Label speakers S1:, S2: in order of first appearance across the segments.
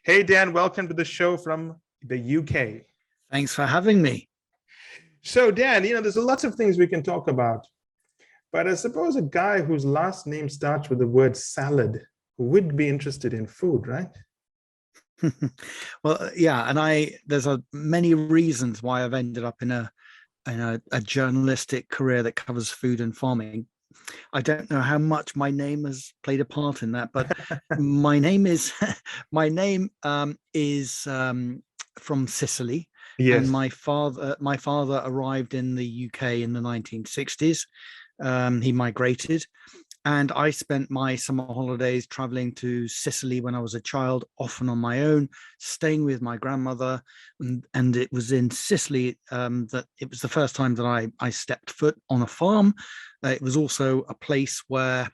S1: Hey, Dan, welcome to the show from the UK.
S2: Thanks for having me.
S1: So, Dan, there's lots of things we can talk about, but I suppose a guy whose last name starts with the word salad would be interested in food, right?
S2: Well, yeah, and there's many reasons why I've ended up in a journalistic career that covers food and farming. I don't know how much my name has played a part in that, but my name is my name is from Sicily, and
S1: Yes.
S2: my father arrived in the UK in the 1960s. He migrated, and I spent my summer holidays traveling to Sicily when I was a child, often on my own, staying with my grandmother. And it was in Sicily that it was the first time that I stepped foot on a farm. It was also a place where,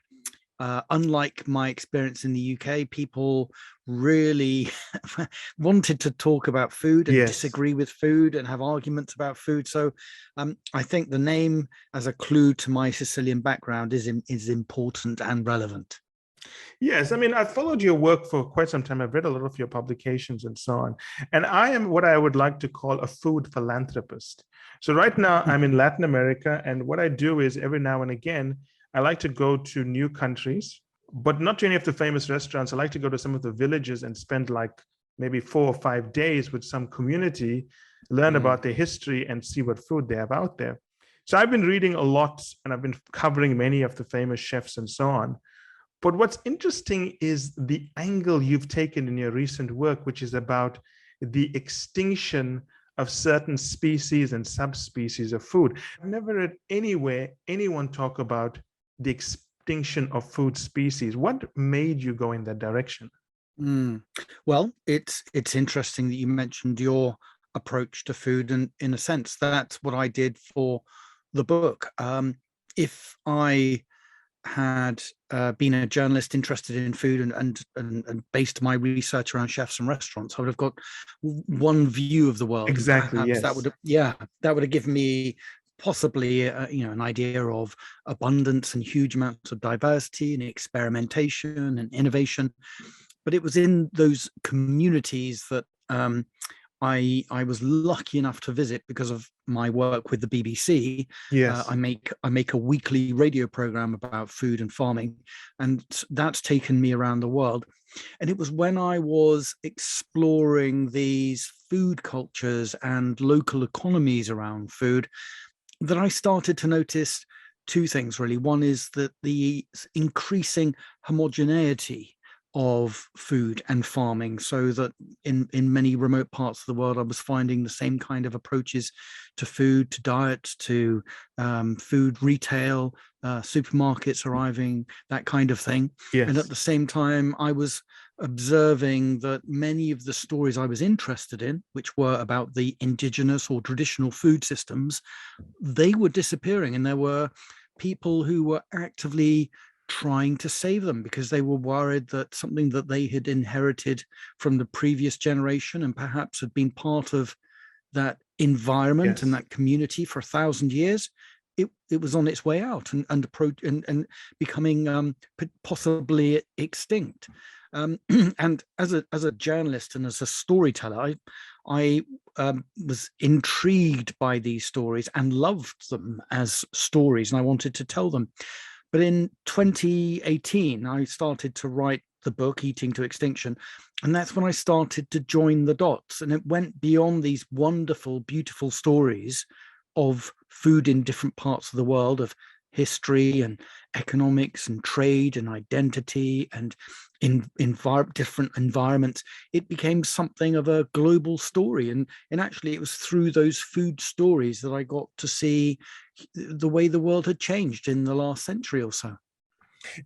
S2: unlike my experience in the UK, people really wanted to talk about food and
S1: Yes.
S2: disagree with food and have arguments about food. So I think the name as a clue to my Sicilian background is important and relevant.
S1: Yes. I mean, I've followed your work for quite some time. I've read a lot of your publications and so on. And I am what I would like to call a food philanthropist. So right now I'm in Latin America. And what I do is every now and again, I like to go to new countries, but not to any of the famous restaurants. I like to go to some of the villages and spend like maybe 4 or 5 days with some community, learn about their history and see what food they have out there. So I've been reading a lot and I've been covering many of the famous chefs and so on. But what's interesting is the angle you've taken in your recent work, which is about the extinction of certain species and subspecies of food. I've never read anywhere anyone talk about the extinction of food species. What made you go in that direction?
S2: Well, it's interesting that you mentioned your approach to food, and in a sense, that's what I did for the book. If I had been a journalist interested in food and based my research around chefs and restaurants, I would have got one view of the world, and
S1: Exactly,
S2: perhaps that
S1: yes.
S2: would have given me possibly an idea of abundance and huge amounts of diversity and experimentation and innovation. But it was in those communities that I was lucky enough to visit because of my work with the BBC.
S1: Yes.
S2: I make a weekly radio program about food and farming, and that's taken me around the world. And it was when I was exploring these food cultures and local economies around food that I started to notice two things really. One is that the increasing homogeneity of food and farming, so that in many remote parts of the world I was finding the same kind of approaches to food, to diet, to food retail, supermarkets arriving, that kind of thing. And at
S1: Yes.
S2: the same time I was observing that many of the stories I was interested in, which were about the indigenous or traditional food systems, they were disappearing, and there were people who were actively trying to save them because they were worried that something that they had inherited from the previous generation and perhaps had been part of that environment and
S1: Yes.
S2: that community for 1,000 years, it was on its way out and becoming possibly extinct. And as a journalist and as a storyteller, I was intrigued by these stories and loved them as stories, and I wanted to tell them. But in 2018, I started to write the book, Eating to Extinction. And that's when I started to join the dots. And it went beyond these wonderful, beautiful stories of food in different parts of the world, of history and economics and trade and identity and in different environments. It became something of a global story. And actually, it was through those food stories that I got to see the way the world had changed in the last century or so.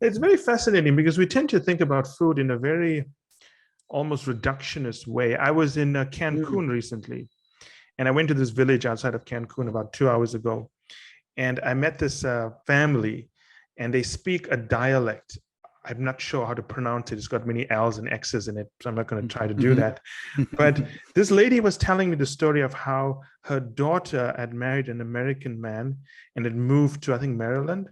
S1: It's very fascinating because we tend to think about food in a very almost reductionist way. I was in
S2: Mm.
S1: Cancun recently, and I went to this village outside of Cancun about 2 hours ago. And I met this family, and they speak a dialect. I'm not sure how to pronounce it. It's got many L's and X's in it, so I'm not going to try to do
S2: Mhm.
S1: that. But this lady was telling me the story of how her daughter had married an American man and had moved to, I think, Maryland.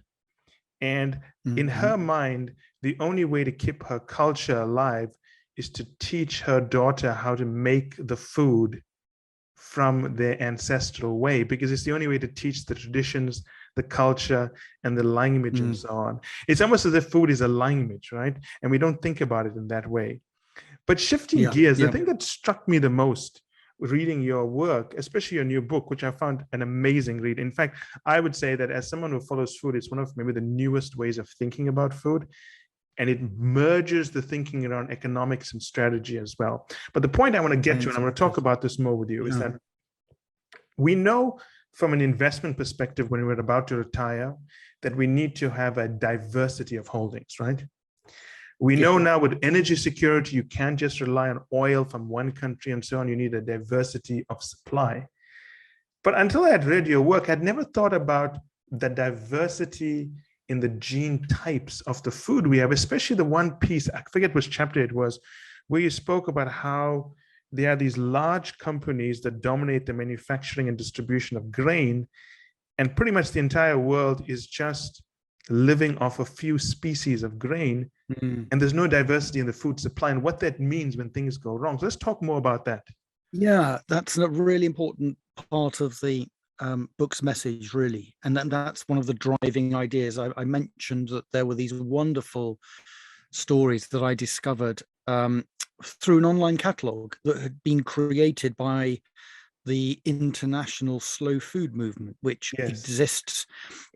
S1: And in
S2: Mhm.
S1: her mind, the only way to keep her culture alive is to teach her daughter how to make the food from their ancestral way, because it's the only way to teach the traditions, the culture, and the language and so on. It's almost as if food is a language, right? And we don't think about it in that way. But shifting gears, the thing that struck me the most reading your work, especially your new book, which I found an amazing read. In fact, I would say that as someone who follows food, it's one of maybe the newest ways of thinking about food. And it merges the thinking around economics and strategy as well. But the point I want to get to, and I'm going to talk about this more with you, is that we know from an investment perspective, when we're about to retire, that we need to have a diversity of holdings, right? We know now with energy security, you can't just rely on oil from one country and so on. You need a diversity of supply. But until I had read your work, I'd never thought about the diversity in the gene types of the food we have, especially the one piece, I forget which chapter it was, where you spoke about how there are these large companies that dominate the manufacturing and distribution of grain, and pretty much the entire world is just living off a few species of grain, and there's no diversity in the food supply, and what that means when things go wrong. So let's talk more about that.
S2: Yeah, that's a really important part of the book's message, really. And that's one of the driving ideas. I mentioned that there were these wonderful stories that I discovered through an online catalogue that had been created by the international slow food movement, which exists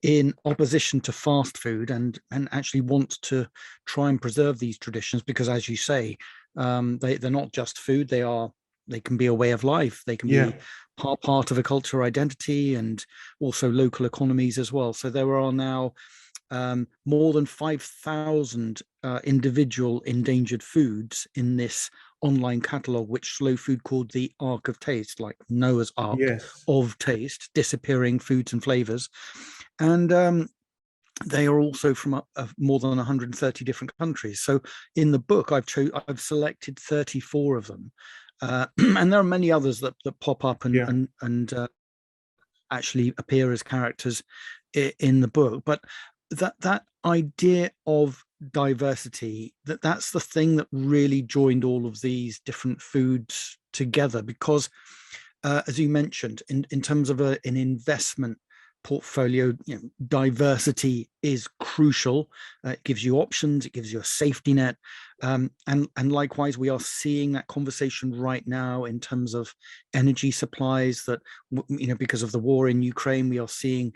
S2: in opposition to fast food and actually wants to try and preserve these traditions, because, as you say, they're not just food. They can be a way of life. They can be part of a cultural identity, and also local economies as well. So there are now more than 5,000 individual endangered foods in this online catalogue, which Slow Food called the Ark of Taste, like Noah's Ark of Taste, disappearing foods and flavors. And they are also from more than 130 different countries. So in the book, I've selected 34 of them. And there are many others that pop up and actually appear as characters in the book. But that idea of diversity, that's the thing that really joined all of these different foods together, because as you mentioned, in terms of an investment portfolio, diversity is crucial. It gives you options, it gives you a safety net, and likewise we are seeing that conversation right now in terms of energy supplies, that because of the war in Ukraine, we are seeing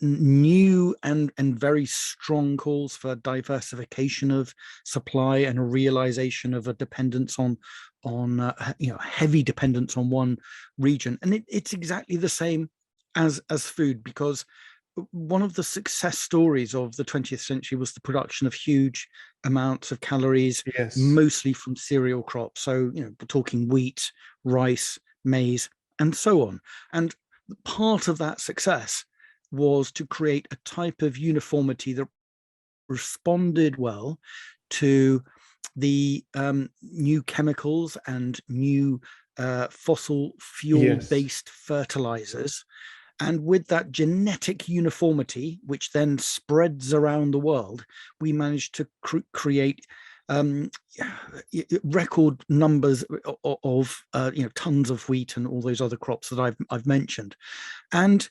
S2: new and very strong calls for diversification of supply and a realization of a dependence on heavy dependence on one region. And it's exactly the same as food, because one of the success stories of the 20th century was the production of huge amounts of calories, mostly from cereal crops. So, we're talking wheat, rice, maize, and so on. And part of that success was to create a type of uniformity that responded well to the new chemicals and new fossil fuel-based fertilizers. And with that genetic uniformity, which then spreads around the world, we managed to create record numbers of tons of wheat and all those other crops that I've mentioned. And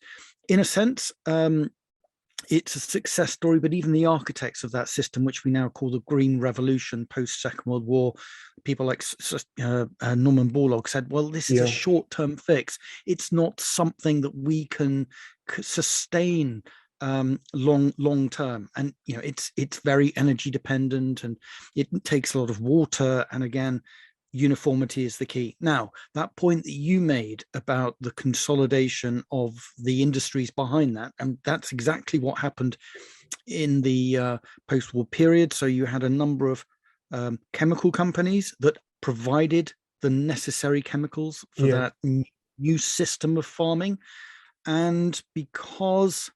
S2: in a sense, it's a success story, but even the architects of that system, which we now call the Green Revolution post-Second World War, people like Norman Borlaug said, well, this is a short-term fix. It's not something that we can sustain long term. And it's very energy dependent, and it takes a lot of water. And again, uniformity is the key. Now, that point that you made about the consolidation of the industries behind that, and that's exactly what happened in the post-war period. So you had a number of chemical companies that provided the necessary chemicals for that new system of farming. And because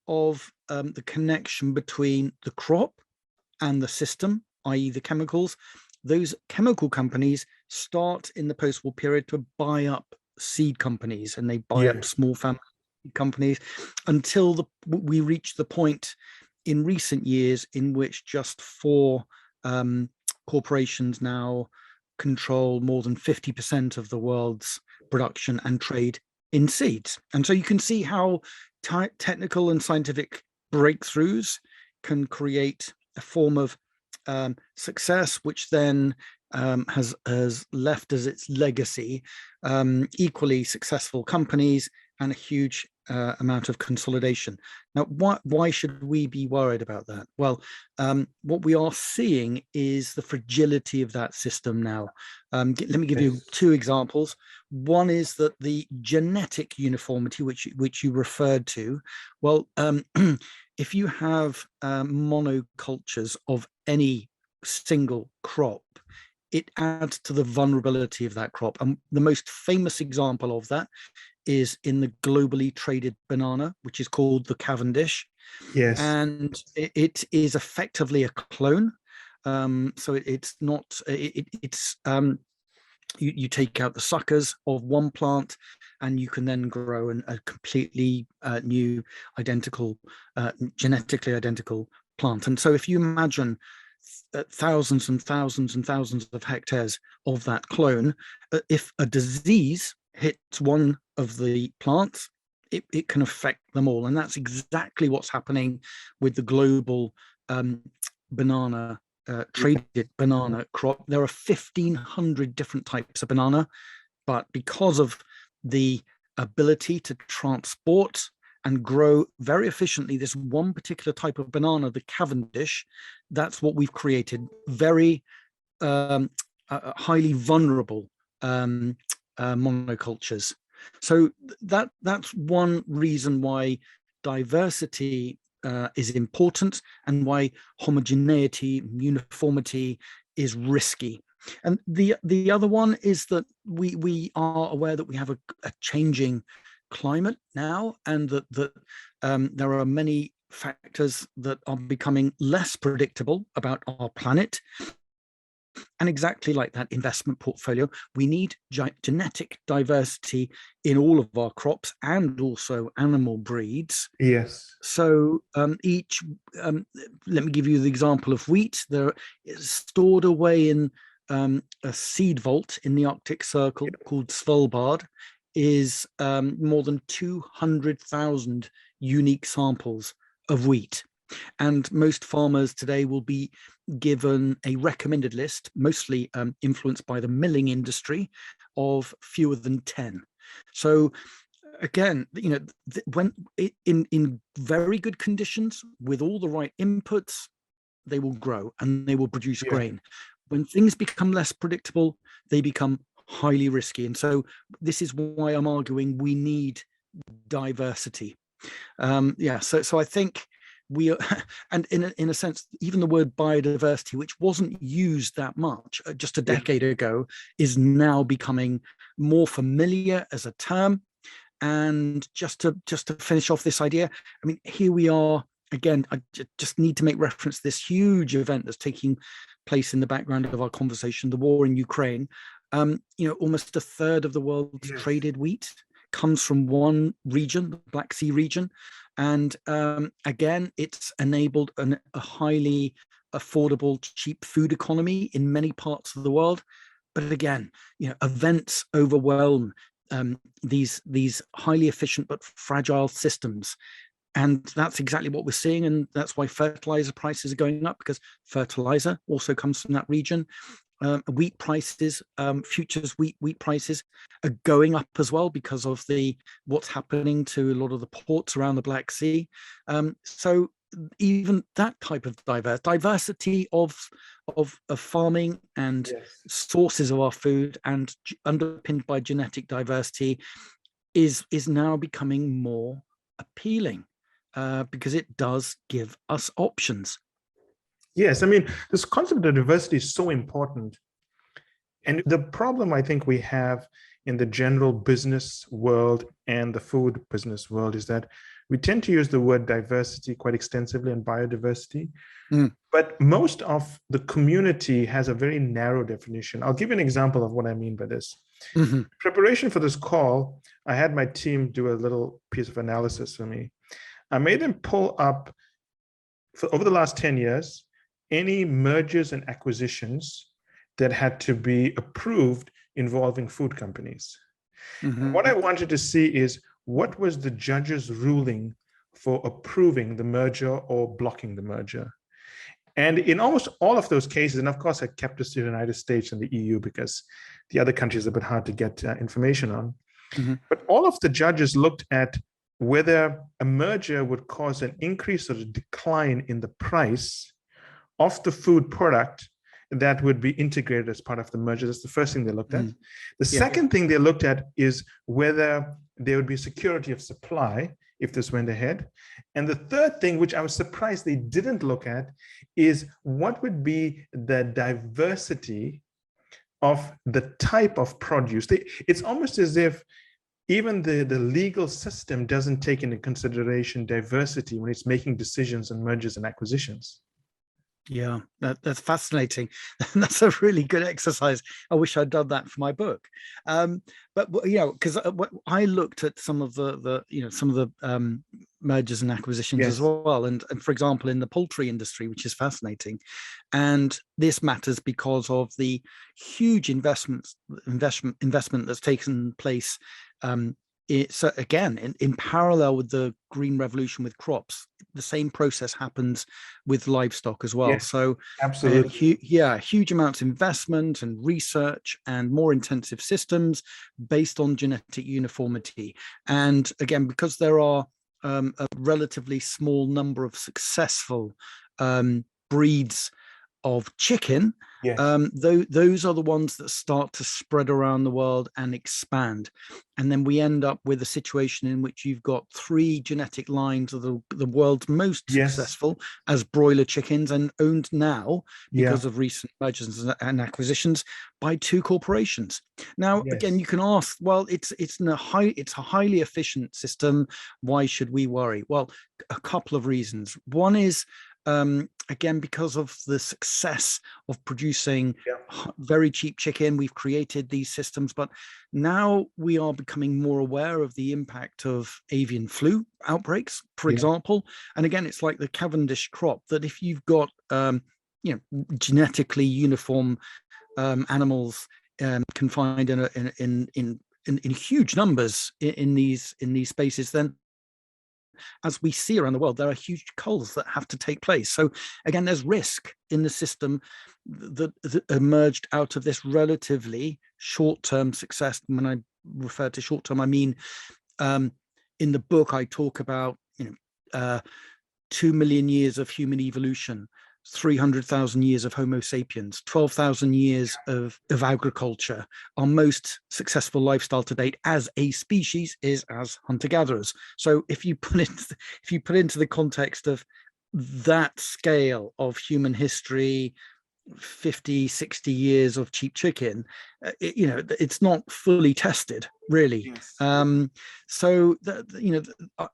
S2: of the connection between the crop and the system, i.e. the chemicals, those chemical companies start in the post-war period to buy up seed companies, and they buy up small family companies until we reach the point in recent years in which just 4 corporations now control more than 50% of the world's production and trade in seeds. And so you can see how technical and scientific breakthroughs can create a form of success, which then has left as its legacy equally successful companies and a huge amount of consolidation. Now, why should we be worried about that? Well, what we are seeing is the fragility of that system now. Let me give you two examples. One is that the genetic uniformity, which you referred to, well, if you have monocultures of any single crop, it adds to the vulnerability of that crop. And the most famous example of that is in the globally traded banana, which is called the Cavendish.
S1: Yes.
S2: And it is effectively a clone. So it's not, you take out the suckers of one plant and you can then grow a completely new identical, genetically identical plant. And so if you imagine thousands and thousands and thousands of hectares of that clone, if a disease hits one of the plants, it can affect them all. And that's exactly what's happening with the global banana, traded banana crop. There are 1,500 different types of banana, but because of the ability to transport and grow very efficiently this one particular type of banana, the Cavendish, that's what we've created. Very highly vulnerable monocultures. So that's one reason why diversity is important and why homogeneity, uniformity is risky. And the other one is that we are aware that we have a changing climate now, and that there are many factors that are becoming less predictable about our planet. And exactly like that investment portfolio, we need genetic diversity in all of our crops and also animal breeds.
S1: Yes.
S2: So let me give you the example of wheat. They're stored away in a seed vault in the Arctic Circle called Svalbard, is more than 200,000 unique samples of wheat. And most farmers today will be given a recommended list, mostly influenced by the milling industry, of fewer than 10. So again, when in very good conditions, with all the right inputs, they will grow and they will produce grain. When things become less predictable, they become highly risky. And so this is why I'm arguing we need diversity. So I think we are, and in a sense, even the word biodiversity, which wasn't used that much just a decade ago, is now becoming more familiar as a term. And just to finish off this idea, I mean, here we are again. I just need to make reference to this huge event that's taking place in the background of our conversation, the war in Ukraine. Almost a third of the world's traded wheat comes from one region, the Black Sea region. And again, it's enabled a highly affordable, cheap food economy in many parts of the world. But again, events overwhelm these highly efficient but fragile systems. And that's exactly what we're seeing. And that's why fertilizer prices are going up, because fertilizer also comes from that region. Wheat prices, futures wheat prices are going up as well because of what's happening to a lot of the ports around the Black Sea. So even that type of diversity of farming and sources of our food, and underpinned by genetic diversity, is now becoming more appealing because it does give us options.
S1: Yes, I mean, this concept of diversity is so important. And the problem I think we have in the general business world and the food business world is that we tend to use the word diversity quite extensively, and biodiversity. But most of the community has a very narrow definition. I'll give you an example of what I mean by this. Preparation for this call, I had my team do a little piece of analysis for me. I made them pull up, over the last 10 years, any mergers and acquisitions that had to be approved involving food companies.
S2: Mhm.
S1: What I wanted to see is what was the judge's ruling for approving the merger or blocking the merger. And in almost all of those cases, and of course I kept this to the United States and the EU because the other countries are a bit hard to get information on,
S2: Mhm.
S1: but all of the judges looked at whether a merger would cause an increase or a decline in the price of the food product that would be integrated as part of the merger. That's the first thing they looked at. The
S2: Yeah.
S1: second thing they looked at is whether there would be security of supply if this went ahead. And the third thing, which I was surprised they didn't look at, is what would be the diversity of the type of produce. It's almost as if even the legal system doesn't take into consideration diversity when it's making decisions on mergers and acquisitions.
S2: Yeah, that's fascinating. That's a really good exercise. I wish I'd done that for my book. But you know, because I looked at some of the mergers and acquisitions as well, and for example, in the poultry industry, which is fascinating, and this matters because of the huge investment that's taken place. So again, in parallel with the green revolution with crops, the same process happens with livestock as well.
S1: Yes,
S2: so
S1: absolutely.
S2: huge amounts of investment and research and more intensive systems based on genetic uniformity. And again, because there are a relatively small number of successful breeds of chicken, those are the ones that start to spread around the world and expand. And then we end up with a situation in which you've got 3 genetic lines of the world's most successful as broiler chickens, and owned now because of recent mergers and acquisitions by 2 corporations. Now, again, you can ask, well, it's a highly efficient system. Why should we worry? Well, a couple of reasons. One is, again, because of the success of producing very cheap chicken, we've created these systems, but now we are becoming more aware of the impact of avian flu outbreaks, for example. And again, it's like the Cavendish crop, that if you've got genetically uniform animals confined in huge numbers in these spaces, then as we see around the world, there are huge culls that have to take place. So again, there's risk in the system that emerged out of this relatively short-term success. When I refer to short-term, I mean, in the book, I talk about 2 million years of human evolution, 300,000 years of Homo sapiens, 12,000 years of agriculture. Our most successful lifestyle to date as a species is as hunter-gatherers. So if you put into the context of that scale of human history, 50, 60 years of cheap chicken, it's not fully tested, really. So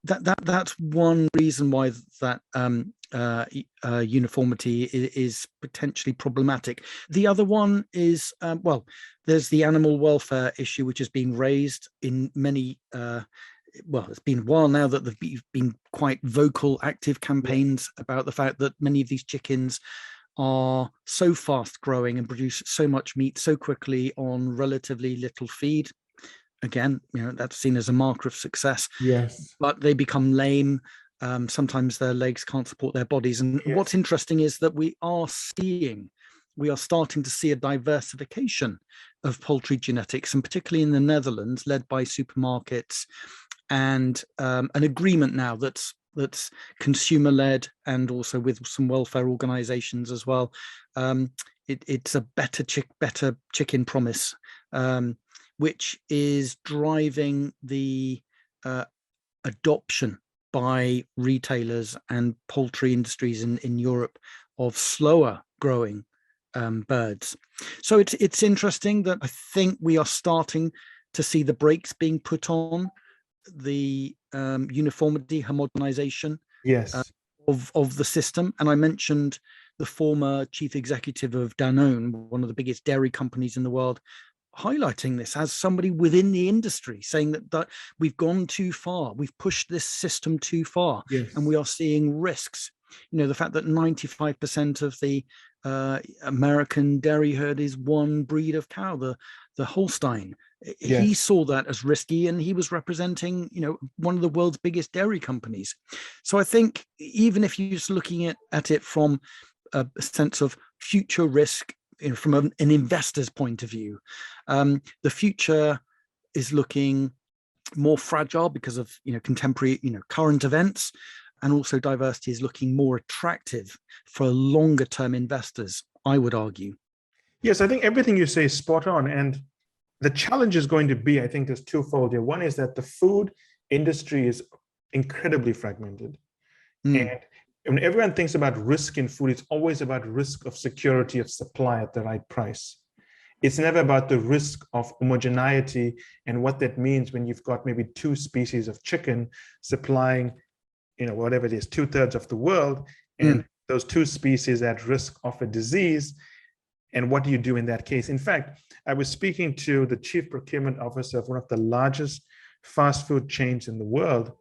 S2: that's one reason why that uniformity is potentially problematic. The other one is, there's the animal welfare issue, which has been raised in many it's been a while now that there've been quite vocal, active campaigns about the fact that many of these chickens are so fast growing and produce so much meat so quickly on relatively little feed. Again, that's seen as a marker of success. But they become lame. Sometimes their legs can't support their bodies. And what's interesting is that we are starting to see a diversification of poultry genetics, and particularly in the Netherlands, led by supermarkets, and an agreement now that's consumer-led and also with some welfare organizations as well. It's a better chicken promise, which is driving the adoption by retailers and poultry industries in Europe of slower growing birds. So it's interesting that I think we are starting to see the brakes being put on the uniformity, homogenization of the system. And I mentioned the former chief executive of Danone, one of the biggest dairy companies in the world, highlighting this as somebody within the industry, saying that we've gone too far, we've pushed this system too far, and we are seeing risks. The fact that 95% of the American dairy herd is one breed of cow, the Holstein. He saw that as risky, and he was representing, one of the world's biggest dairy companies. So I think even if you're just looking at it from a sense of future risk, from an investor's point of view, the future is looking more fragile because of contemporary, current events, and also diversity is looking more attractive for longer term investors, I would argue.
S1: Yes, I think everything you say is spot on. And the challenge is going to be, I think there's twofold here. One is that the food industry is incredibly fragmented. And when everyone thinks about risk in food, it's always about risk of security of supply at the right price. It's never about the risk of homogeneity and what that means when you've got maybe two species of chicken supplying, whatever it is, 2/3 of the world, and those two species at risk of a disease. And what do you do in that case? In fact, I was speaking to the chief procurement officer of one of the largest fast food chains in the world,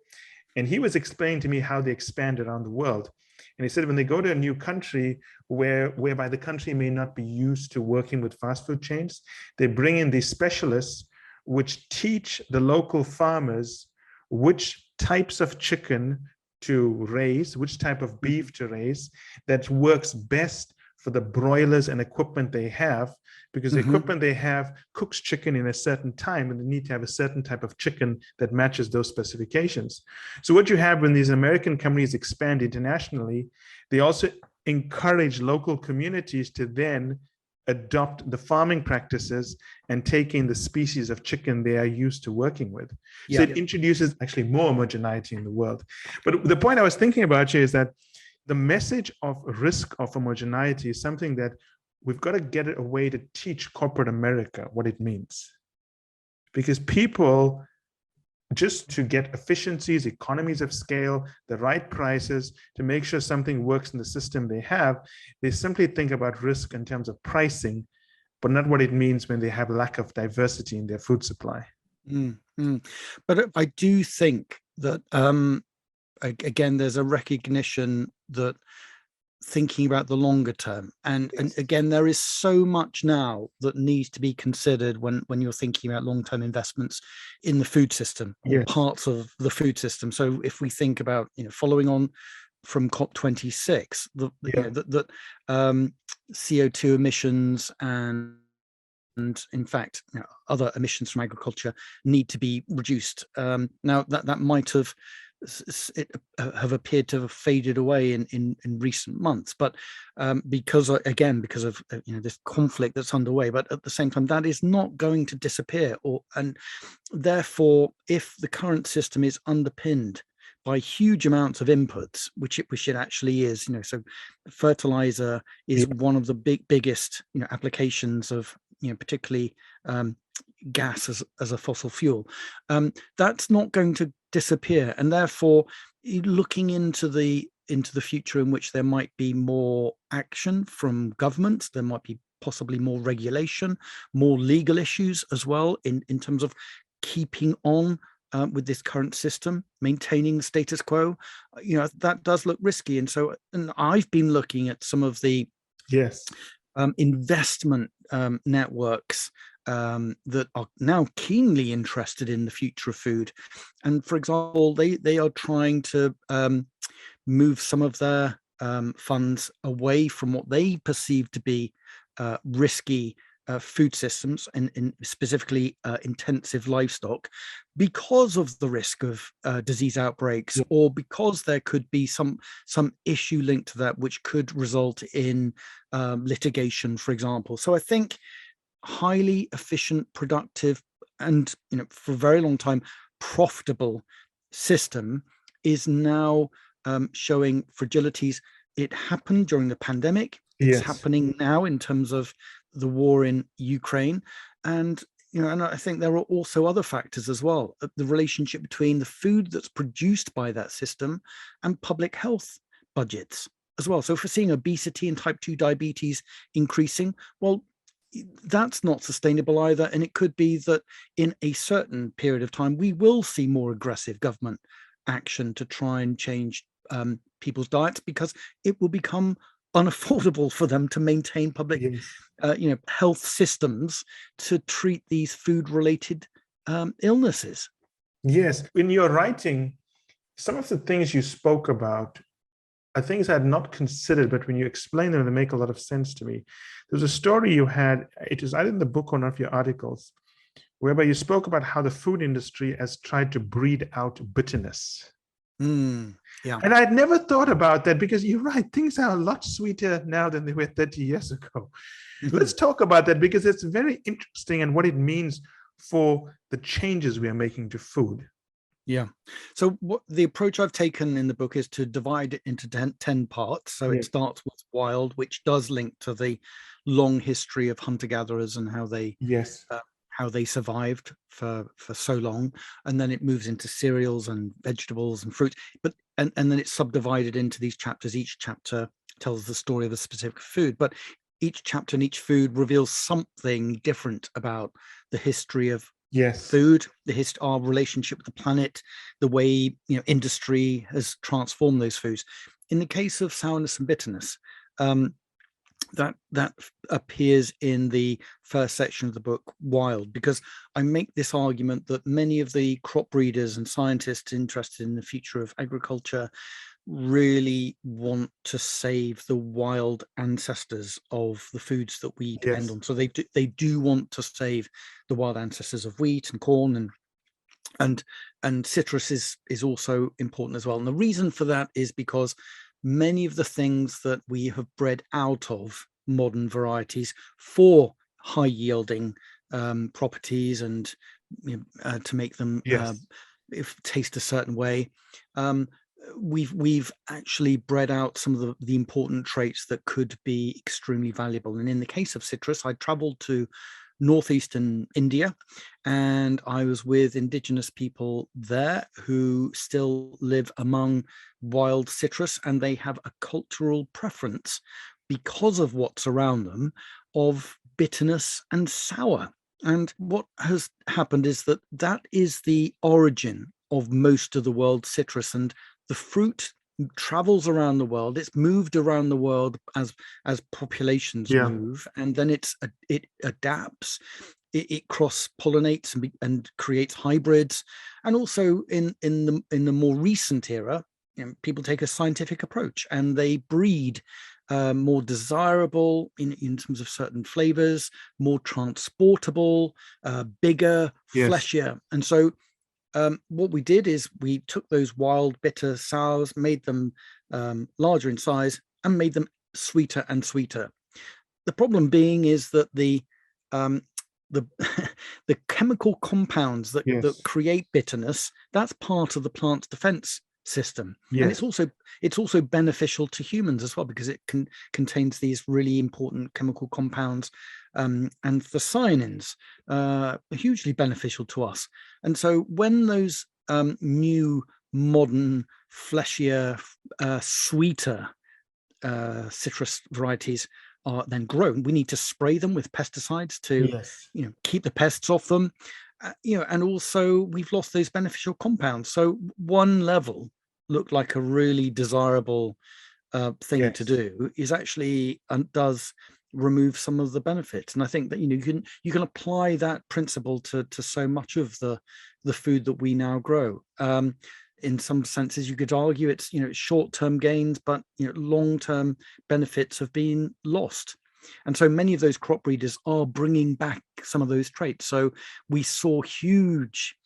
S1: and he was explaining to me how they expand around the world. And he said when they go to a new country whereby the country may not be used to working with fast food chains, they bring in these specialists which teach the local farmers which types of chicken to raise, which type of beef to raise that works best for the broilers and equipment they have, because the equipment they have cooks chicken in a certain time, and they need to have a certain type of chicken that matches those specifications. So what you have when these American companies expand internationally, they also encourage local communities to then adopt the farming practices and take in the species of chicken they are used to working with. So it introduces actually more homogeneity in the world. But the point I was thinking about here is that the message of risk of homogeneity is something that we've got to get a way to teach corporate America what it means. Because people, just to get efficiencies, economies of scale, the right prices, to make sure something works in the system they have, they simply think about risk in terms of pricing, but not what it means when they have lack of diversity in their food supply.
S2: But I do think that, again, there's a recognition that thinking about the longer term, and again, there is so much now that needs to be considered when you're thinking about long-term investments in the food system, or parts of the food system. So if we think about, following on from COP26, that CO2 emissions and in fact, other emissions from agriculture need to be reduced. Now that might have appeared to have faded away in recent months, but because of this conflict that's underway. But at the same time, that is not going to disappear, and therefore, if the current system is underpinned by huge amounts of inputs, which it actually is, so fertilizer is one of the biggest applications of particularly gas as a fossil fuel. That's not going to disappear, and therefore looking into the future in which there might be more action from governments, there might be possibly more regulation, more legal issues as well in terms of keeping on with this current system, maintaining the status quo. That does look risky, and I've been looking at some of the investment networks that are now keenly interested in the future of food. And for example, they are trying to move some of their funds away from what they perceive to be risky food systems, and specifically intensive livestock, because of the risk of disease outbreaks, or because there could be some issue linked to that which could result in litigation, for example. So I think highly efficient, productive, and for a very long time profitable system is now showing fragilities. It happened during the pandemic. It's happening now in terms of the war in Ukraine, and and I think there are also other factors as well. The relationship between the food that's produced by that system and public health budgets as well. So if we're seeing obesity and type 2 diabetes increasing, well, that's not sustainable either. And it could be that in a certain period of time, we will see more aggressive government action to try and change people's diets because it will become unaffordable for them to maintain public health systems to treat these food-related illnesses.
S1: Yes, in your writing, some of the things you spoke about are things I had not considered, but when you explain them, they make a lot of sense to me. There's a story you had, it is either in the book or one of your articles, whereby you spoke about how the food industry has tried to breed out bitterness.
S2: Yeah.
S1: And I'd never thought about that, because you're right, things are a lot sweeter now than they were 30 years ago. Let's talk about that, because it's very interesting and what it means for the changes we are making to food.
S2: Yeah. So what the approach I've taken in the book is to divide it into 10 parts. So it starts with wild, which does link to the long history of hunter-gatherers and how they survived for so long, and then it moves into cereals and vegetables and fruits. But and then it's subdivided into these chapters. Each chapter tells the story of a specific food, but each chapter and each food reveals something different about the history of food, our relationship with the planet, the way industry has transformed those foods. In the case of sourness and bitterness, that appears in the first section of the book, Wild, because I make this argument that many of the crop breeders and scientists interested in the future of agriculture really want to save the wild ancestors of the foods that we depend on. So they do want to save the wild ancestors of wheat and corn, and citrus is also important as well. And the reason for that is because many of the things that we have bred out of modern varieties for high yielding properties and to make them taste a certain way, we've actually bred out some of the important traits that could be extremely valuable. And in the case of citrus, I traveled to northeastern India, and I was with indigenous people there who still live among wild citrus, and they have a cultural preference, because of what's around them, of bitterness and sour. And what has happened is that is the origin of most of the world's citrus, and the fruit travels around the world. It's moved around the world as populations move, and then it adapts, it cross-pollinates and creates hybrids. And also in the more recent era, people take a scientific approach and they breed more desirable in terms of certain flavors, more transportable, bigger, fleshier. And so what we did is we took those wild bitter sours, made them larger in size, and made them sweeter and sweeter. The problem being is that the chemical compounds that create bitterness, that's part of the plant's defense system. And it's also beneficial to humans as well, because it contains these really important chemical compounds, and the cyanins are hugely beneficial to us. And so when those new modern fleshier sweeter citrus varieties are then grown, we need to spray them with pesticides to keep the pests off them. And also we've lost those beneficial compounds. So one level looked like a really desirable thing to do is actually does remove some of the benefits. And I think that you can apply that principle to so much of the food that we now grow. In some senses, you could argue it's short-term gains, but long-term benefits have been lost. And so many of those crop breeders are bringing back some of those traits. So we saw huge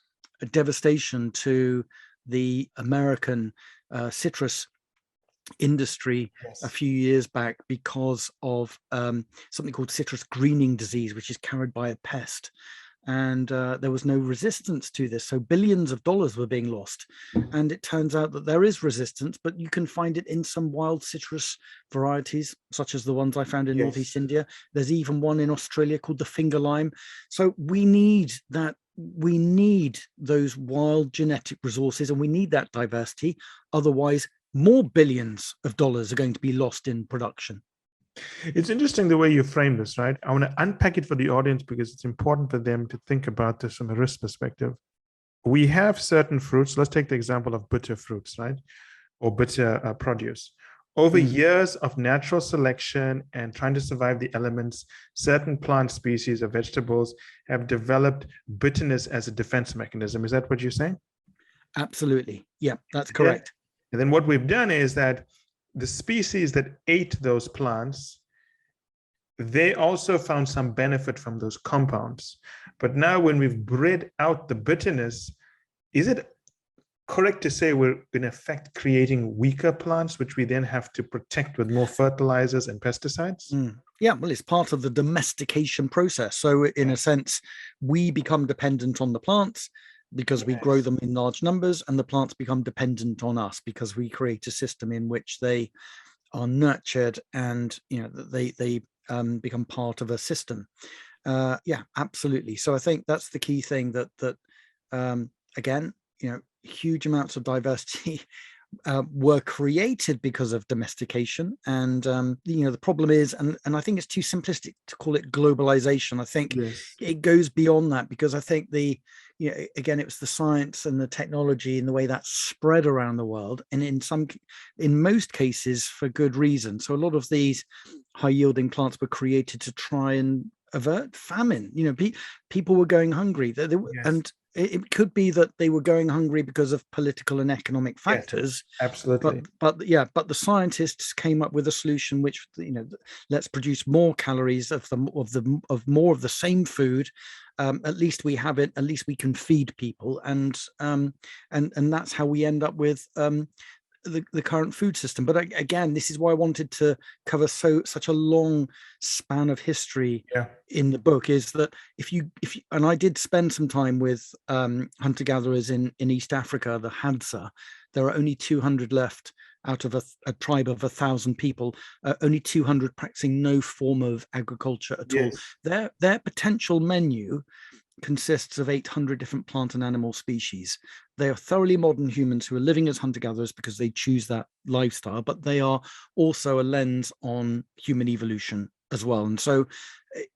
S2: devastation to the American citrus industry a few years back because of something called citrus greening disease, which is carried by a pest. And there was no resistance to this. So billions of dollars were being lost. And it turns out that there is resistance, but you can find it in some wild citrus varieties, such as the ones I found in Northeast India. There's even one in Australia called the finger lime. So we need that. We need those wild genetic resources, and we need that diversity. Otherwise, more billions of dollars are going to be lost in production.
S1: It's interesting the way you frame this, right? I want to unpack it for the audience because it's important for them to think about this from a risk perspective. We have certain fruits. Let's take the example of bitter fruits, right? or bitter produce. Over
S2: Mm.
S1: years of natural selection and trying to survive the elements, certain plant species or vegetables have developed bitterness as a defense mechanism. Is that what you're saying?
S2: Absolutely. Yeah, that's
S1: Yeah.
S2: correct.
S1: And then what we've done is that the species that ate those plants, they also found some benefit from those compounds. But now when we've bred out the bitterness, is it correct to say we're in effect creating weaker plants, which we then have to protect with more fertilizers and pesticides?
S2: Mm. Yeah, well, it's part of the domestication process. So in a sense, we become dependent on the plants because we grow them in large numbers, and the plants become dependent on us because we create a system in which they are nurtured, and they become part of a system. Yeah, absolutely. So I think that's the key thing, that again, huge amounts of diversity were created because of domestication. And the problem is, and I think it's too simplistic to call it globalization. I think it goes beyond that, because I think again, it was the science and the technology and the way that spread around the world, and in most cases for good reason. So a lot of these high yielding plants were created to try and avert famine. People were going hungry, and it could be that they were going hungry because of political and economic factors.
S1: Absolutely.
S2: But the scientists came up with a solution which, let's produce more calories of more of the same food. At least we have it. At least we can feed people, and that's how we end up with the current food system. But again, this is why I wanted to cover such a long span of history in the book, is that if you and I did spend some time with hunter-gatherers in East Africa, the Hadza. There are only 200 left out of a tribe of 1,000 people, only 200 practicing no form of agriculture at all. Their potential menu consists of 800 different plant and animal species. They are thoroughly modern humans who are living as hunter-gatherers because they choose that lifestyle, but they are also a lens on human evolution as well. And so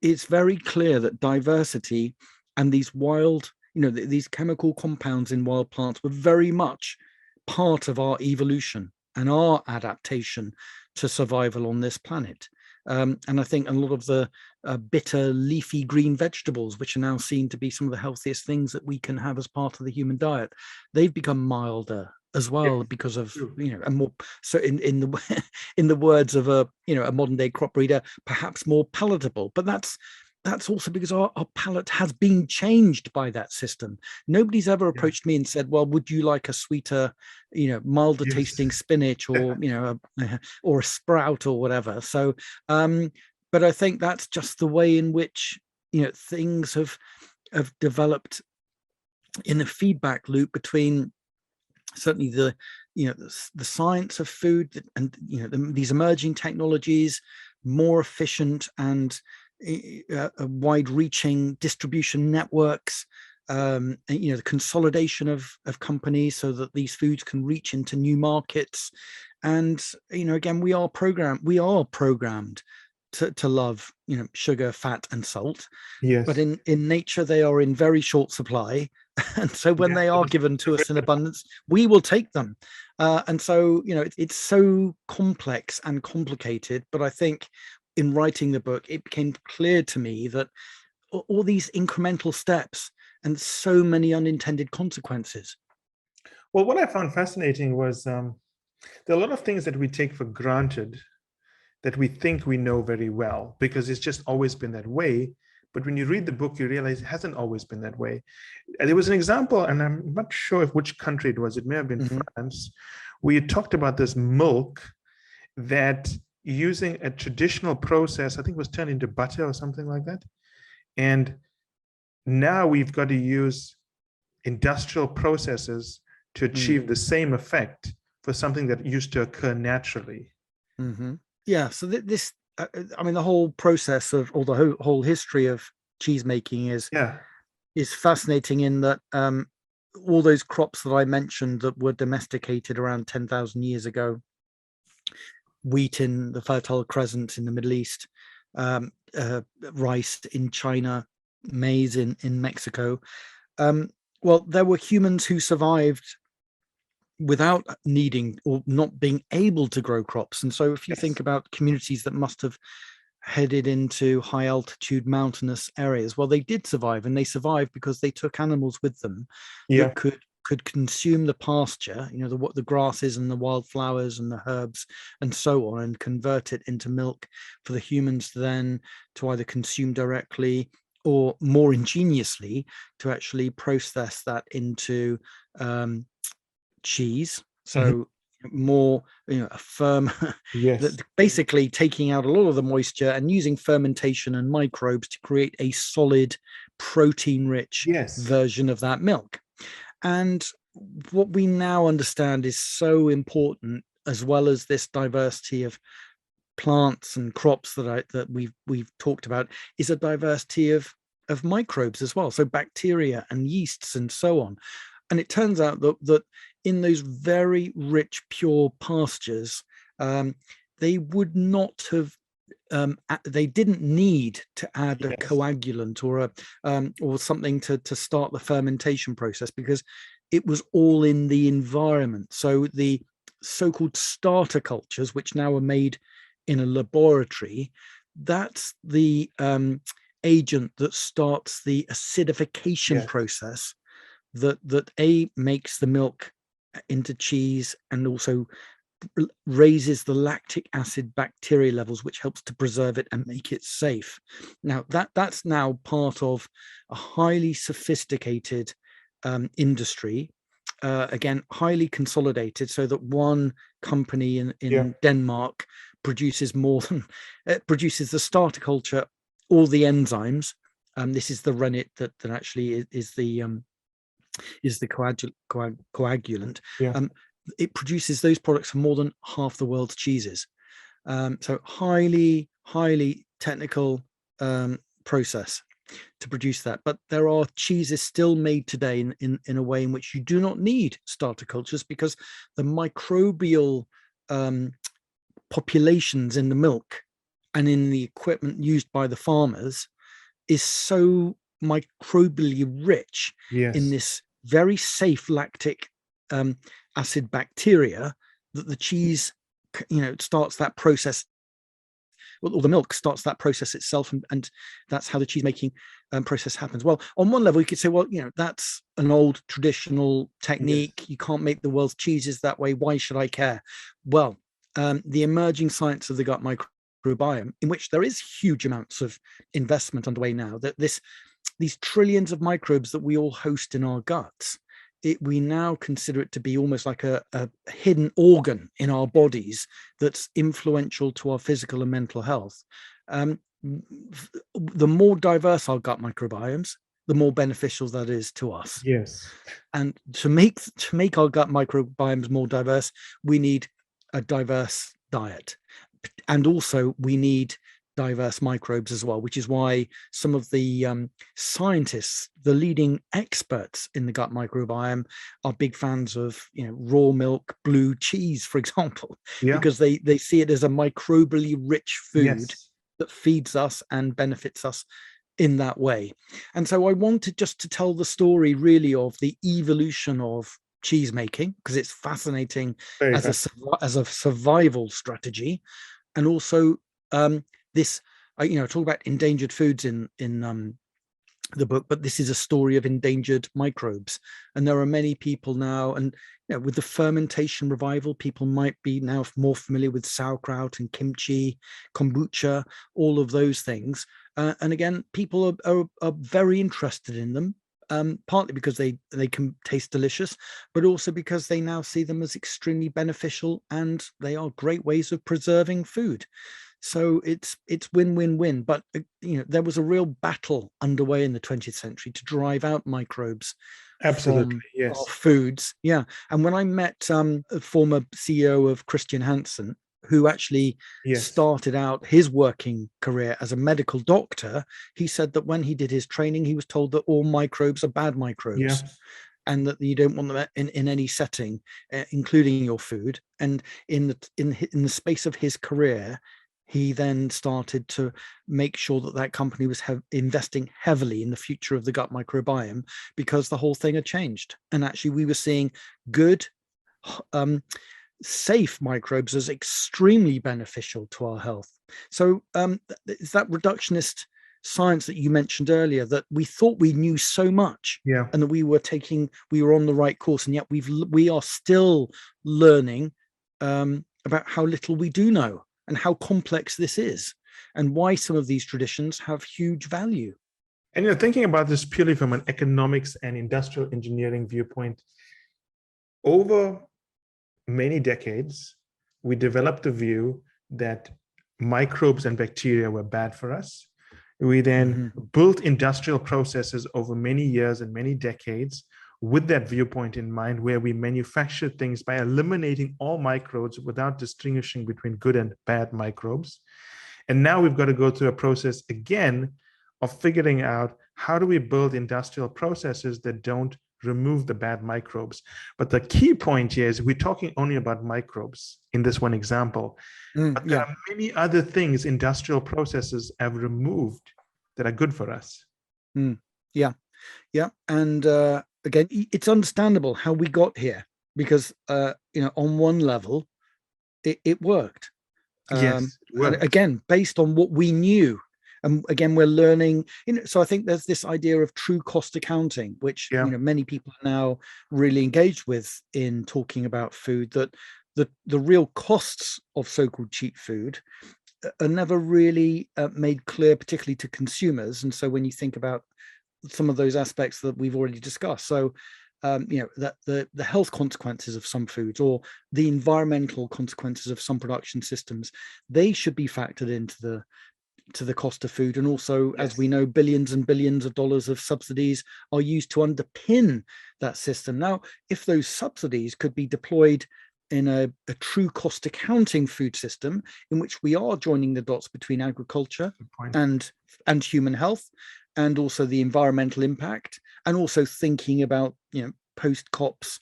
S2: it's very clear that diversity and these wild, these chemical compounds in wild plants were very much part of our evolution and our adaptation to survival on this planet. And I think a lot of the bitter leafy green vegetables, which are now seen to be some of the healthiest things that we can have as part of the human diet, they've become milder as well because of a more, so in the in the words of a modern day crop breeder, perhaps more palatable. But that's also because our palate has been changed by that system. Nobody's ever approached me and said, well, would you like a sweeter, milder tasting spinach, or or a sprout or whatever. So but I think that's just the way in which things have developed in a feedback loop between certainly the science of food and these emerging technologies, more efficient and wide-reaching distribution networks, the consolidation of companies so that these foods can reach into new markets. And again, we are programmed to love sugar, fat, and salt. But in nature, they are in very short supply. And so when they are given to us in abundance, we will take them. And so it's so complex and complicated. But I think in writing the book, it became clear to me that all these incremental steps and so many unintended consequences.
S1: Well, what I found fascinating was there are a lot of things that we take for granted that we think we know very well because it's just always been that way. But when you read the book, you realize it hasn't always been that way. And there was an example, and I'm not sure which country it was. It may have been France, where you talked about this milk that using a traditional process, I think it was turned into butter or something like that. And now we've got to use industrial processes to achieve the same effect for something that used to occur naturally.
S2: Yeah, so this, I mean, the whole process of, or the whole history of cheese making is fascinating in that all those crops that I mentioned that were domesticated around 10,000 years ago, wheat in the Fertile Crescent in the Middle East, rice in China, maize in Mexico. Well, there were humans who survived without needing or not being able to grow crops. And so if you think
S1: Yes.
S2: about communities that must have headed into high altitude mountainous areas, well, they did survive, and they survived because they took animals with them
S1: Yeah.
S2: that could consume the pasture, you know, the grasses and the wildflowers and the herbs and so on, and convert it into milk for the humans then to either consume directly, or more ingeniously to actually process that into cheese.
S1: Mhm.
S2: So more, you know, a firm
S1: Yes.
S2: that basically taking out a lot of the moisture and using fermentation and microbes to create a solid protein rich
S1: Yes.
S2: version of that milk. And what we now understand is so important, as well as this diversity of plants and crops that we've talked about, is a diversity of microbes as well, so bacteria and yeasts and so on. And it turns out that in those very rich pure pastures, they would not have they didn't need to add a
S1: Yes.
S2: coagulant or something to start the fermentation process, because it was all in the environment. So the so-called starter cultures, which now are made in a laboratory, that's the agent that starts the acidification
S1: Yes.
S2: process that makes the milk into cheese, and also raises the lactic acid bacteria levels, which helps to preserve it and make it safe. Now that's now part of a highly sophisticated industry, again highly consolidated, so that one company in
S1: Yeah.
S2: Denmark produces more than produces the starter culture, all the enzymes. This is the rennet that actually is the coagulant.
S1: Yeah.
S2: Um, it produces those products for more than half the world's cheeses. So highly technical process to produce that. But there are cheeses still made today in a way in which you do not need starter cultures, because the microbial populations in the milk and in the equipment used by the farmers is so microbially rich in
S1: Yes.
S2: this very safe lactic acid bacteria, that the cheese, you know, starts that process, or the milk starts that process itself, and that's how the cheese making process happens. Well, on one level you could say, well, you know, that's an old traditional
S1: Yes.
S2: technique, you can't make the world's cheeses that way, why should I care? Well, the emerging science of the gut microbiome, in which there is huge amounts of investment underway now, that these trillions of microbes that we all host in our guts, we now consider it to be almost like a hidden organ in our bodies that's influential to our physical and mental health. The more diverse our gut microbiomes, the more beneficial that is to us.
S1: Yes.
S2: And to make our gut microbiomes more diverse, we need a diverse diet, and also we need diverse microbes as well, which is why some of the scientists, the leading experts in the gut microbiome, are big fans of, you know, raw milk blue cheese, for example,
S1: Yeah.
S2: because they see it as a microbially rich food
S1: Yes.
S2: that feeds us and benefits us in that way. And so I wanted just to tell the story really of the evolution of cheese making, because it's fascinating
S1: Very
S2: as a survival strategy. And also this, you know, talk about endangered foods in the book, but this is a story of endangered microbes. And there are many people now, and you know, with the fermentation revival, people might be now more familiar with sauerkraut and kimchi, kombucha, all of those things. And again, people are very interested in them, partly because they can taste delicious, but also because they now see them as extremely beneficial, and they are great ways of preserving food. So it's win-win-win. But you know, there was a real battle underway in the 20th century to drive out microbes
S1: Absolutely.
S2: from our
S1: Yes.
S2: foods. Yeah. And when I met a former CEO of Christian Hansen, who actually
S1: Yes.
S2: started out his working career as a medical doctor, he said that when he did his training, he was told that all microbes are bad
S1: Yeah.
S2: microbes, and that you don't want them in any setting, including your food. And in the space of his career, he then started to make sure that company was investing heavily in the future of the gut microbiome, because the whole thing had changed. And actually we were seeing good, safe microbes as extremely beneficial to our health. So it's that reductionist science that you mentioned earlier, that we thought we knew so much,
S1: Yeah.
S2: and that we were on the right course, and yet we are still learning about how little we do know and how complex this is, and why some of these traditions have huge value.
S1: And you're thinking about this purely from an economics and industrial engineering viewpoint. Over many decades, we developed a view that microbes and bacteria were bad for us. We then built industrial processes over many years and many decades with that viewpoint in mind, where we manufactured things by eliminating all microbes without distinguishing between good and bad microbes. And now we've got to go through a process again of figuring out how do we build industrial processes that don't remove the bad microbes. But the key point here is we're talking only about microbes in this one example. But there are many other things industrial processes have removed that are good for us.
S2: Yeah. And again, it's understandable how we got here, because on one level, it worked.
S1: Yes, it worked.
S2: Again, based on what we knew. And again, we're learning, so I think there's this idea of true cost accounting, which many people are now really engaged with in talking about food, that the real costs of so-called cheap food are never really made clear, particularly to consumers. And so when you think about some of those aspects that we've already discussed, so that the health consequences of some foods, or the environmental consequences of some production systems, they should be factored into the cost of food. And also, as we know, billions and billions of dollars of subsidies are used to underpin that system. Now, if those subsidies could be deployed in a true cost accounting food system, in which we are joining the dots between agriculture and human health, and also the environmental impact, and also thinking about post COPs,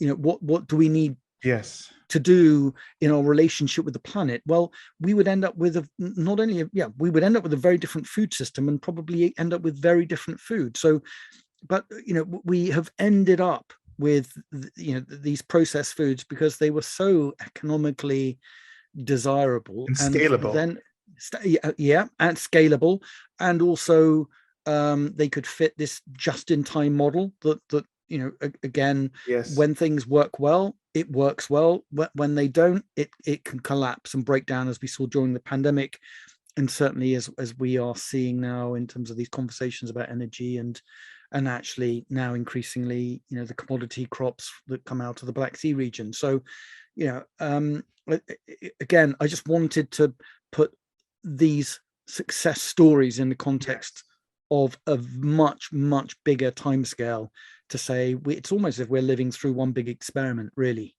S2: what do we need to do in our relationship with the planet? Well, we would end up with we would end up with a very different food system, and probably end up with very different food. So, but we have ended up with these processed foods because they were so economically desirable
S1: and scalable.
S2: And then and scalable, and also they could fit this just-in-time model that again, when things work well, it works well. When they don't, it can collapse and break down, as we saw during the pandemic, and certainly as we are seeing now in terms of these conversations about energy, and actually now increasingly the commodity crops that come out of the Black Sea region. So again, I just wanted to put these success stories in the context of a much bigger timescale, to say it's almost as if we're living through one big experiment, really.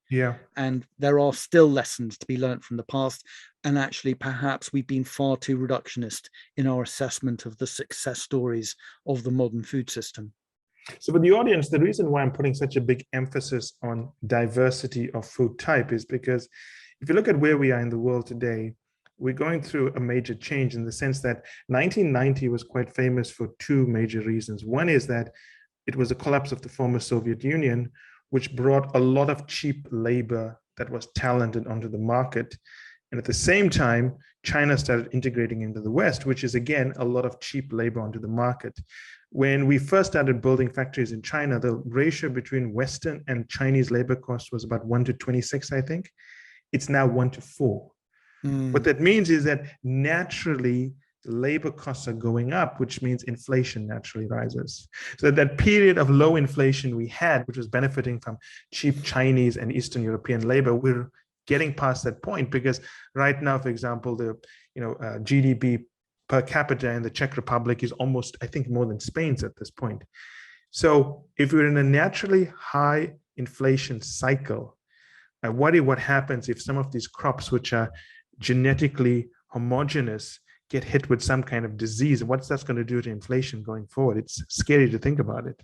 S2: And there are still lessons to be learned from the past, and actually perhaps we've been far too reductionist in our assessment of the success stories of the modern food system.
S1: So for the audience, the reason why I'm putting such a big emphasis on diversity of food type is because if you look at where we are in the world today, we're going through a major change, in the sense that 1990 was quite famous for two major reasons. One is that it was the collapse of the former Soviet Union, which brought a lot of cheap labor that was talented onto the market. And at the same time, China started integrating into the West, which is, again, a lot of cheap labor onto the market. When we first started building factories in China, the ratio between Western and Chinese labor cost was about 1 to 26, I think. It's now 1 to 4. What that means is that naturally labor costs are going up, which means inflation naturally rises. So that period of low inflation we had, which was benefiting from cheap Chinese and Eastern European labor, we're getting past that point, because right now, for example, the GDP per capita in the Czech Republic is almost, I think, more than Spain's at this point. So if we're in a naturally high inflation cycle, I worry what happens if some of these crops, which are genetically homogeneous, get hit with some kind of disease. What's that's going to do to inflation going forward? It's scary to think about it.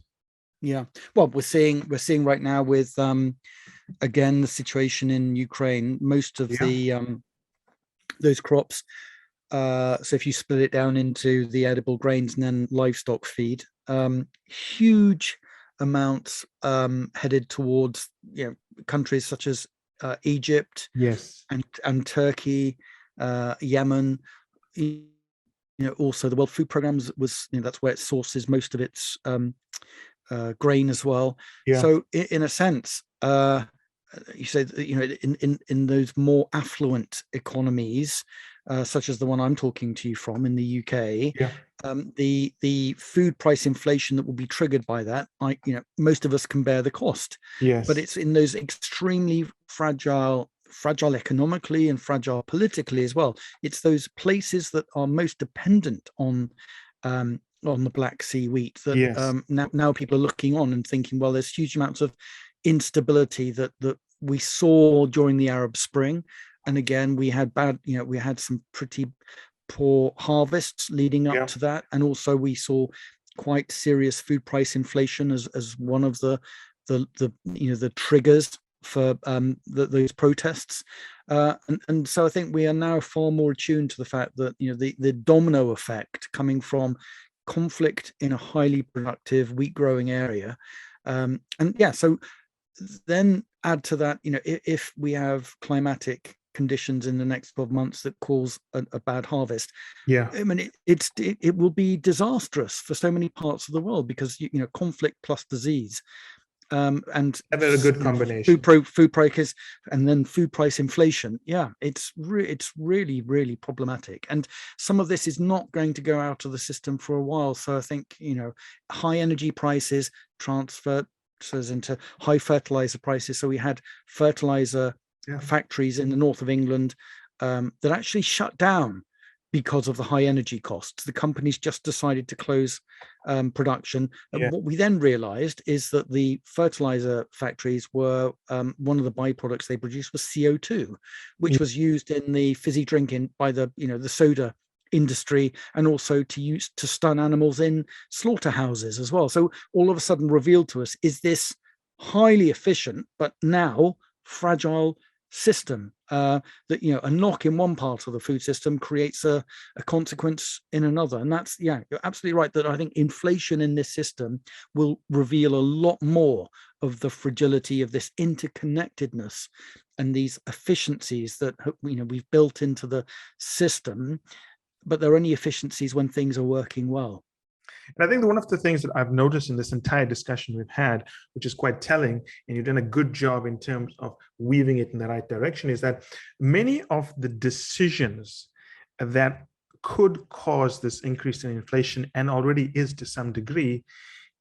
S2: Yeah, well, we're seeing right now with again the situation in Ukraine. Most of the those crops. So if you split it down into the edible grains and then livestock feed, huge amounts headed towards countries such as Egypt
S1: Yes.
S2: and Turkey, Yemen. Also the World Food Programme was that's where it sources most of its grain as well.
S1: Yeah.
S2: So in a sense, you say that, in those more affluent economies, such as the one I'm talking to you from in the UK,
S1: Yeah.
S2: the food price inflation that will be triggered by that, most of us can bear the cost.
S1: Yes.
S2: But it's in those extremely fragile economically and fragile politically as well. It's those places that are most dependent on the Black Sea wheat that
S1: Yes.
S2: now people are looking on and thinking, well, there's huge amounts of instability that we saw during the Arab Spring. And again, we had some pretty poor harvests leading up to that. And also we saw quite serious food price inflation as one of the triggers for those protests. And so I think we are now far more attuned to the fact that the domino effect coming from conflict in a highly productive wheat growing area. So then add to that, if we have climatic conditions in the next 12 months that cause a bad harvest, I mean, it will be disastrous for so many parts of the world, because conflict plus disease, and
S1: a good combination.
S2: Food prices, and then food price inflation. It's really, really problematic, and some of this is not going to go out of the system for a while. So I think high energy prices transfers into high fertilizer prices. So we had fertilizer factories in the north of England that actually shut down because of the high energy costs. The companies just decided to close production. And what we then realized is that the fertilizer factories were, one of the byproducts they produced was CO2, which was used in the fizzy drink by the soda industry, and also to stun animals in slaughterhouses as well. So all of a sudden revealed to us is this highly efficient but now fragile system, that a knock in one part of the food system creates a consequence in another. And that's you're absolutely right, that I think inflation in this system will reveal a lot more of the fragility of this interconnectedness and these efficiencies that we've built into the system, but they're only efficiencies when things are working well.
S1: And I think one of the things that I've noticed in this entire discussion we've had, which is quite telling, and you've done a good job in terms of weaving it in the right direction, is that many of the decisions that could cause this increase in inflation, and already is to some degree,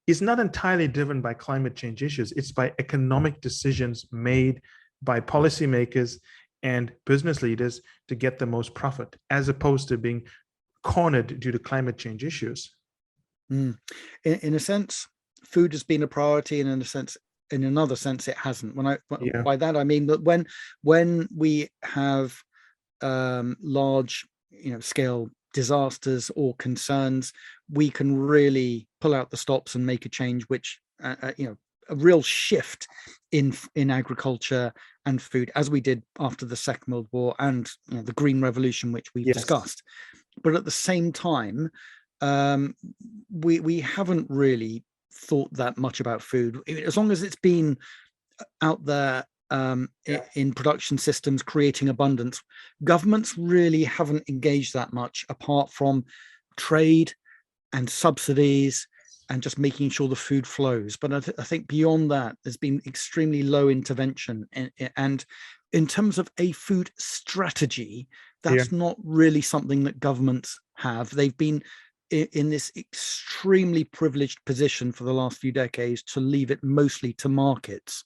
S1: is not entirely driven by climate change issues. It's by economic decisions made by policymakers and business leaders to get the most profit, as opposed to being cornered due to climate change issues.
S2: In a sense, food has been a priority, and in another sense, it hasn't. By that I mean that when we have large, scale disasters or concerns, we can really pull out the stops and make a change, which a real shift in agriculture and food, as we did after the Second World War and the Green Revolution, which we've discussed. But at the same time, we haven't really thought that much about food. As long as it's been out there in production systems creating abundance, governments really haven't engaged that much, apart from trade and subsidies and just making sure the food flows. But I think beyond that, there's been extremely low intervention. And in terms of a food strategy, that's not really something that governments have. They've been in this extremely privileged position for the last few decades to leave it mostly to markets.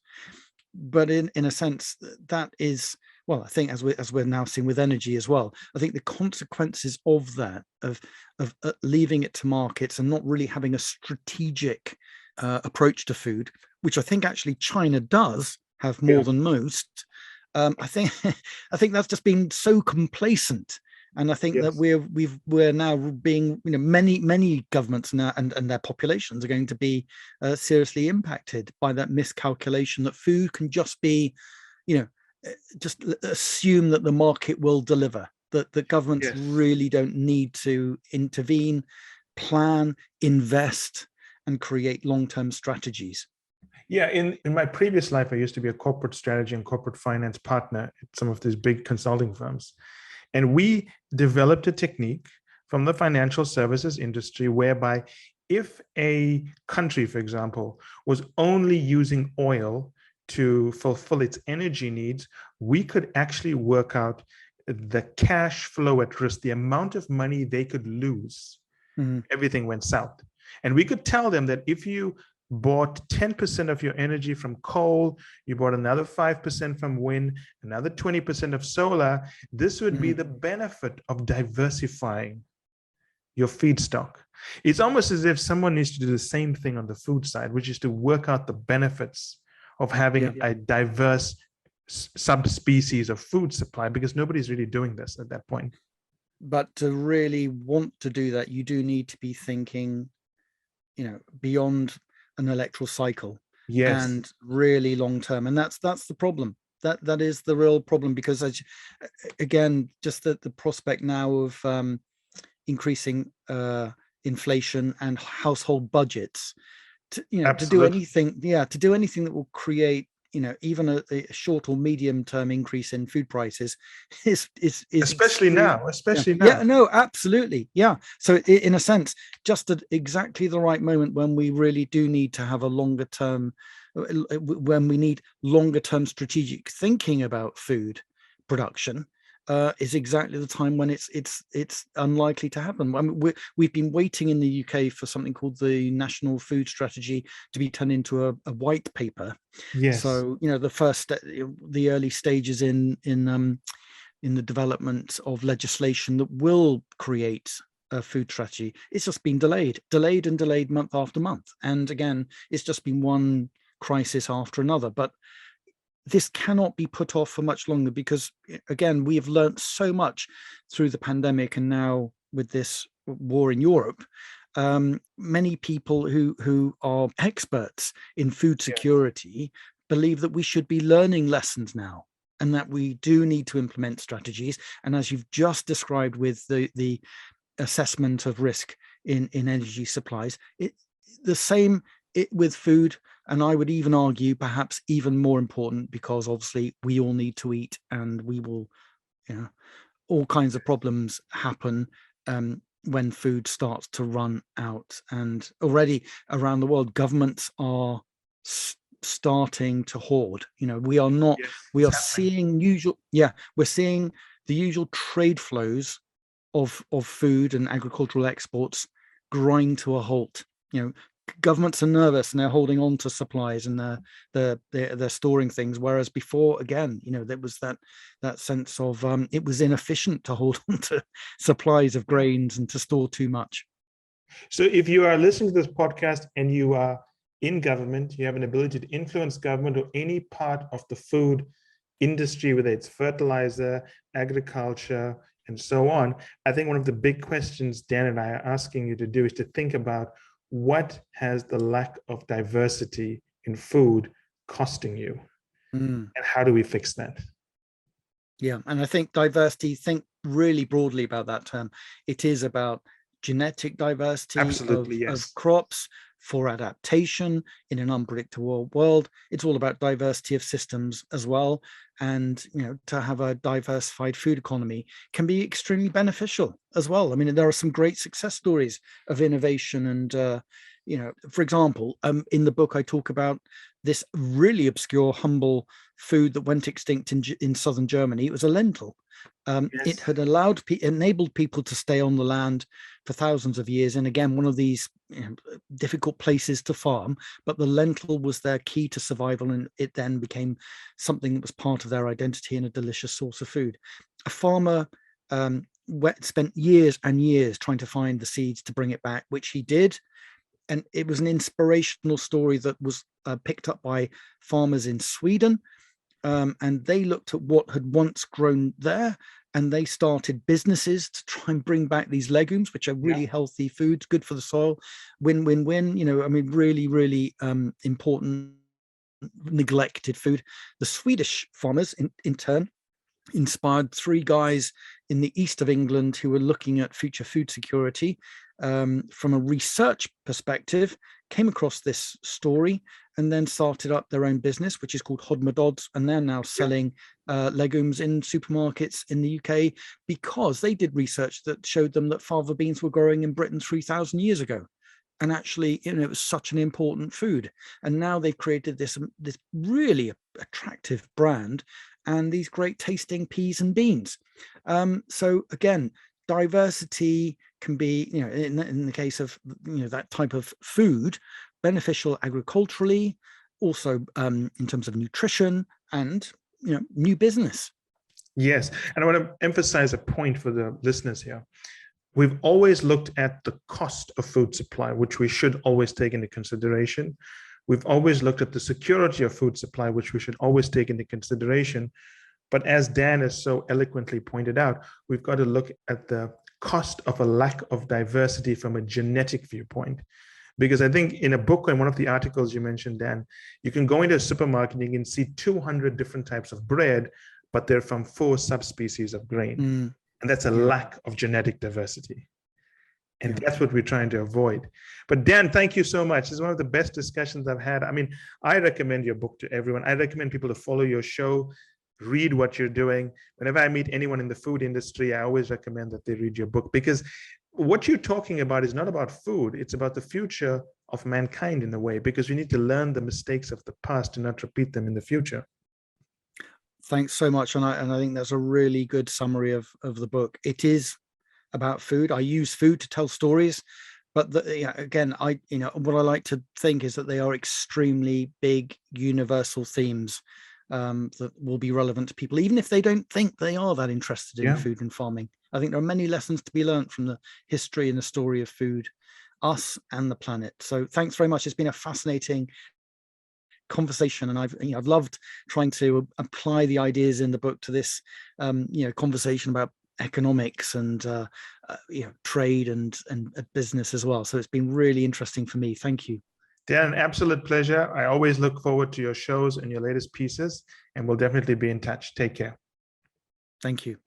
S2: But in a sense, that is, well, I think as we're now seeing with energy as well, I think the consequences of that, of leaving it to markets and not really having a strategic approach to food, which I think actually China does have more than most. I think that's just been so complacent. And I think that we're now being, many governments now and their populations are going to be seriously impacted by that miscalculation that food can just be, just assume that the market will deliver, that governments really don't need to intervene, plan, invest, and create long-term strategies.
S1: Yeah, in my previous life, I used to be a corporate strategy and corporate finance partner at some of these big consulting firms. And we developed a technique from the financial services industry whereby if a country, for example, was only using oil to fulfill its energy needs, we could actually work out the cash flow at risk, the amount of money they could lose. Everything went south. And we could tell them that if you bought 10% of your energy from coal, you bought another 5% from wind, another 20% of solar, this would be the benefit of diversifying your feedstock. It's almost as if someone needs to do the same thing on the food side, which is to work out the benefits of having a diverse subspecies of food supply, because nobody's really doing this at that point.
S2: But to really want to do that, you do need to be thinking, beyond an electoral cycle, and really long term. And that's the problem. That is the real problem, because again, just the prospect now of increasing inflation and household budgets to do anything that will create even a short or medium term increase in food prices is
S1: especially now.
S2: No, absolutely. Yeah. So in a sense, just at exactly the right moment when we really do need to have a longer term, when we need longer term strategic thinking about food production, is exactly the time when it's unlikely to happen. I mean, we've been waiting in the UK for something called the National Food Strategy to be turned into a white paper.
S1: Yes.
S2: So the early stages in the development of legislation that will create a food strategy, it's just been delayed month after month, and again, it's just been one crisis after another. But this cannot be put off for much longer, because again, we have learned so much through the pandemic, and now with this war in Europe, many people who are experts in food security believe that we should be learning lessons now, and that we do need to implement strategies. And as you've just described with the assessment of risk in energy supplies, the same with food. And I would even argue perhaps even more important, because obviously we all need to eat, and we will, all kinds of problems happen when food starts to run out. And already around the world, governments are starting to hoard. We are not, we are seeing we're seeing the usual trade flows of food and agricultural exports grind to a halt. Governments are nervous and they're holding on to supplies, and they're storing things, whereas before, again, there was that sense of it was inefficient to hold on to supplies of grains and to store too much.
S1: So if you are listening to this podcast and you are in government, you have an ability to influence government or any part of the food industry, whether it's fertilizer, agriculture, and so on, I think one of the big questions Dan and I are asking you to do is to think about, what has the lack of diversity in food costing you? And how do we fix that?
S2: Yeah, and I think diversity, think really broadly about that term. It is about genetic diversity of crops for adaptation in an unpredictable world. It's all about diversity of systems as well. And, to have a diversified food economy can be extremely beneficial as well. I mean, there are some great success stories of innovation. And, for example, in the book, I talk about this really obscure, humble food that went extinct in southern Germany. It was a lentil. It had enabled people to stay on the land for thousands of years. And again, one of these difficult places to farm, but the lentil was their key to survival. And it then became something that was part of their identity and a delicious source of food. A farmer spent years and years trying to find the seeds to bring it back, which he did. And it was an inspirational story that was picked up by farmers in Sweden. And they looked at what had once grown there, and they started businesses to try and bring back these legumes, which are really healthy foods, good for the soil, win-win-win. Really, really important, neglected food. The Swedish farmers, in turn, inspired three guys in the east of England who were looking at future food security from a research perspective, came across this story and then started up their own business, which is called Hodmedods, and they're now selling legumes in supermarkets in the UK because they did research that showed them that fava beans were growing in Britain 3,000 years ago. And actually, it was such an important food. And now they've created this really attractive brand and these great tasting peas and beans. So again, diversity can be, in the case of, that type of food, beneficial agriculturally, also in terms of nutrition and, new business.
S1: Yes. And I want to emphasize a point for the listeners here. We've always looked at the cost of food supply, which we should always take into consideration. We've always looked at the security of food supply, which we should always take into consideration. But as Dan has so eloquently pointed out, we've got to look at the cost of a lack of diversity from a genetic viewpoint. Because I think in a book, in one of the articles you mentioned, Dan, you can go into a supermarket and you can see 200 different types of bread, but they're from 4 subspecies of grain. And that's a lack of genetic diversity. And that's what we're trying to avoid. But Dan, thank you so much. This is one of the best discussions I've had. I mean, I recommend your book to everyone. I recommend people to follow your show, read what you're doing. Whenever I meet anyone in the food industry, I always recommend that they read your book, because what you're talking about is not about food. It's about the future of mankind in a way, because we need to learn the mistakes of the past to not repeat them in the future.
S2: Thanks so much. And I think that's a really good summary of the book. It is about food. I use food to tell stories, but again, what I like to think is that they are extremely big universal themes that will be relevant to people, even if they don't think they are that interested in food and farming. I think there are many lessons to be learned from the history and the story of food, us and the planet. So thanks very much. It's been a fascinating conversation, and I've loved trying to apply the ideas in the book to this conversation about economics and trade and business as well. So it's been really interesting for me. Thank you.
S1: Dan, an absolute pleasure. I always look forward to your shows and your latest pieces, and we'll definitely be in touch. Take care.
S2: Thank you.